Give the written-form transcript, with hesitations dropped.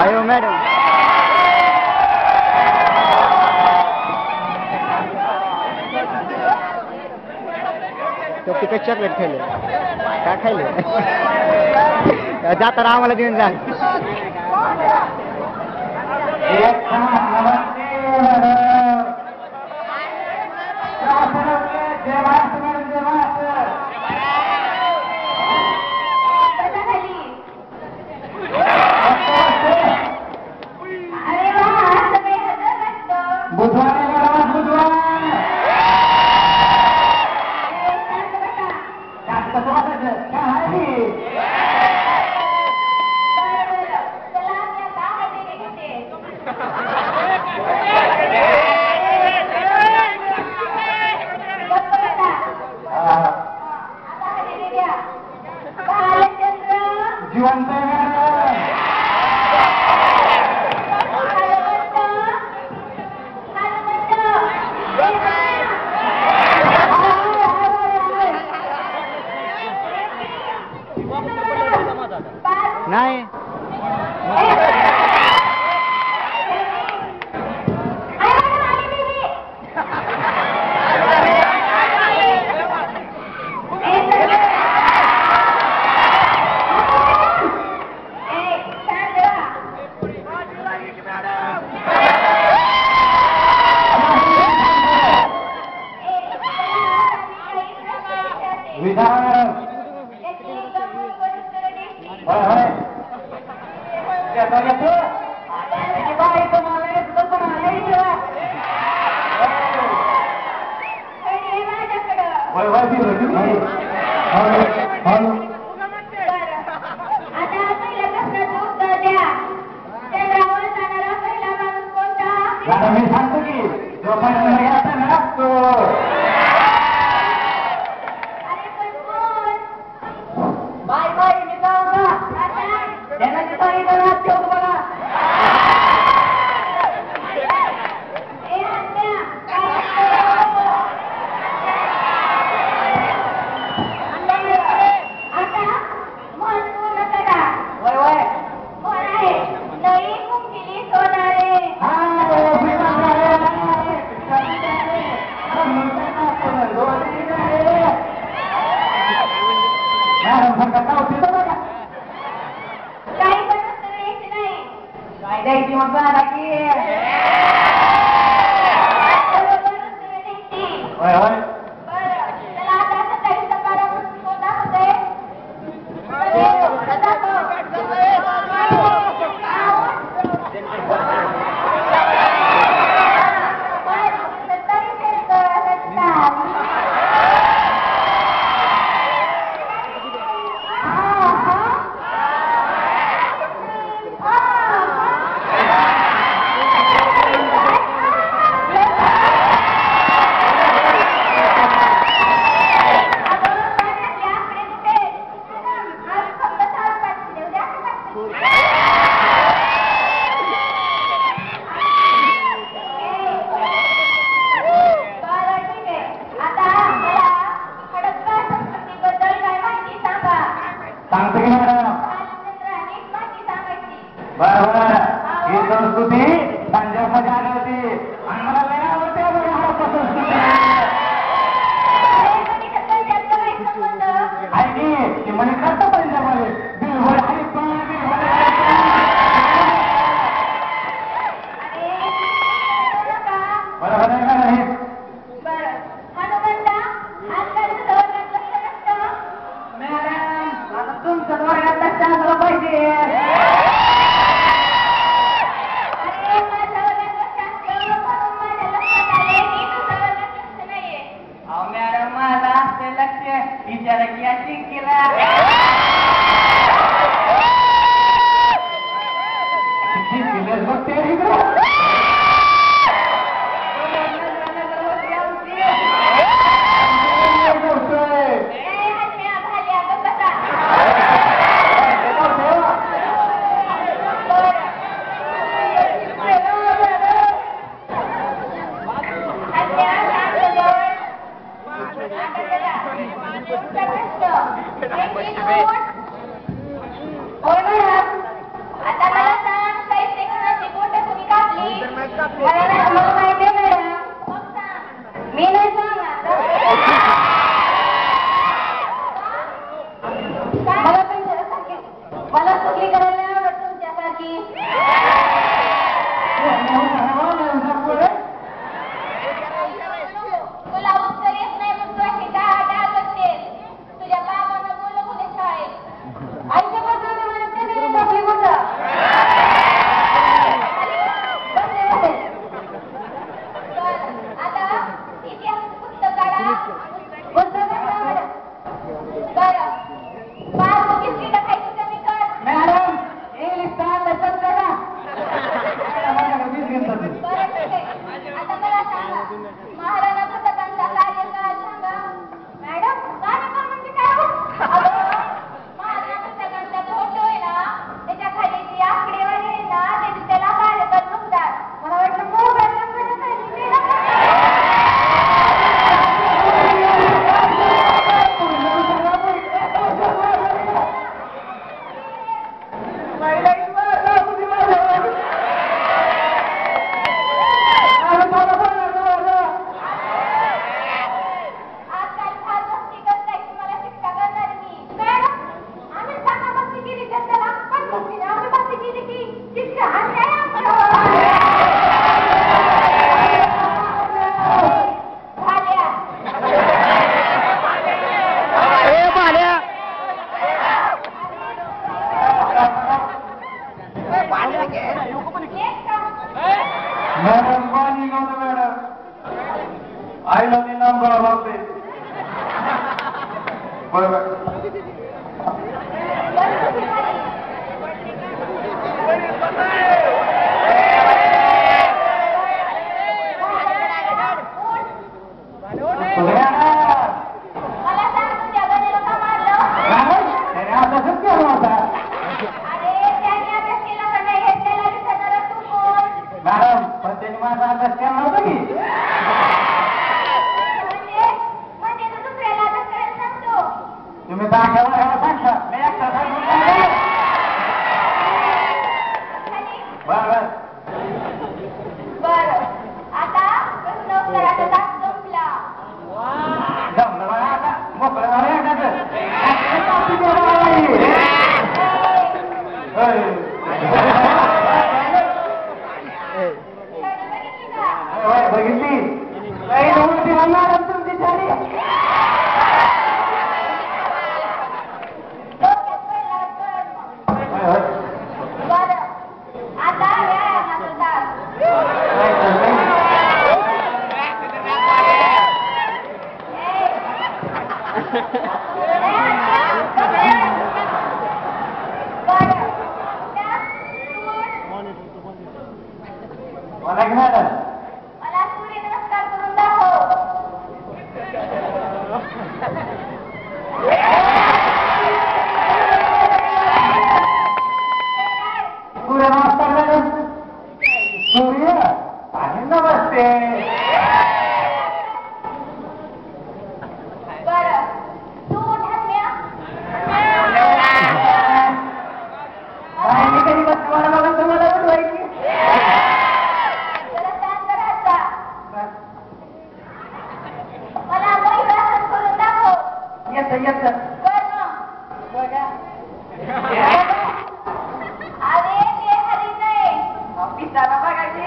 आयो मॅडम तो तिकट चॉकलेट खाल्ले काय खाल्ले जाताना आम्हाला देऊन जा नाही शेवटचा प्रश्न. Very good. होय मॅडम. आता मला सांग, साहित्य कोणाची बोटं तुम्ही कापली? मला माहिती आहे मॅडम. मग सांग. मी नाही सांगणार. मला पण जरासारखी मला चुकली करायला नाही आवडत तुमच्यासारखी. तुला उत्तर येत नाही मग तू अशी डाळ बसतेस. तुझ्या बाबांना बोलव उद्या शाळेत. आईच्या बद्दल मला त्याने टाकली कुठं. आता इतिहास पुस्तक काढा. पुस्तक काढा. बरं. पाच बिस्किटं खायची कमी कर. मॅडम इंग्लिश सांगा बरं ठीक आहे. आता मला सांगा, महाराणा प्रतापांचा कार्यकाळ सांगा. मॅडम कार्यकाळ म्हणजे काय हो? अगं, महाराणा प्रतापांचा फोटो आहे ना, त्याच्या खाली जी आकडेवारी आहे ना, त्याला कार्यकाळ म्हणतात. मला वाटलं मोबाईल नंबर सांगितले ना. आजकाल फार मस्ती करताय, तुम्हाला शिक्षा करणार मी. मॅडम, आम्ही सांगा मस्ती केली तर त्याला पण मस्ती नाही. आम्ही मस्ती केली की शिक्षा अन्याय आमच्यावर. भाल्या. ए भाल्या एक का? मॅडम पाणी नव्हतं मॅडम. आईला ते नाम करावं लागते. बरोबर. मला सांग, तुझ्या गण्याला का मारलं? अरे, त्याने अभ्यास केला का नाही हे त्याला विचारणारा तू कोण? मॅडम पण त्यांनी माझा अभ्यास केला नव्हता की. म्हणजे तू दुसऱ्याला अभ्यास करायला सांगतो. तुम्ही सांगा सांगता मी एकटा सांगून काय? खाली. बरं बरं. आता प्रश्न उत्तराचा तास संपला. जमलं बघा आता. मोकळं झालं एखादं. खेळणं बघितली का? बघितली काही नव्हती म्हणणार तुमची झाली. डोक्यात पडला कळत मग. बरं. आता व्यायामाचा तास. मला की मॅडम मला सूर्य नमस्कार करून दाखव. सूर्य नमस्कार मॅडम. सूर्य आणि नमस्ते. बरं. तू ढाकल्या. मी कधी बसते मला बघा तुम्हाला उठवायची. जरा शांत राहत जा. मला मयूरासन करून दाखव. येत कर मग. बघा. अरे ते हरी नाही. पिसाला बघायची.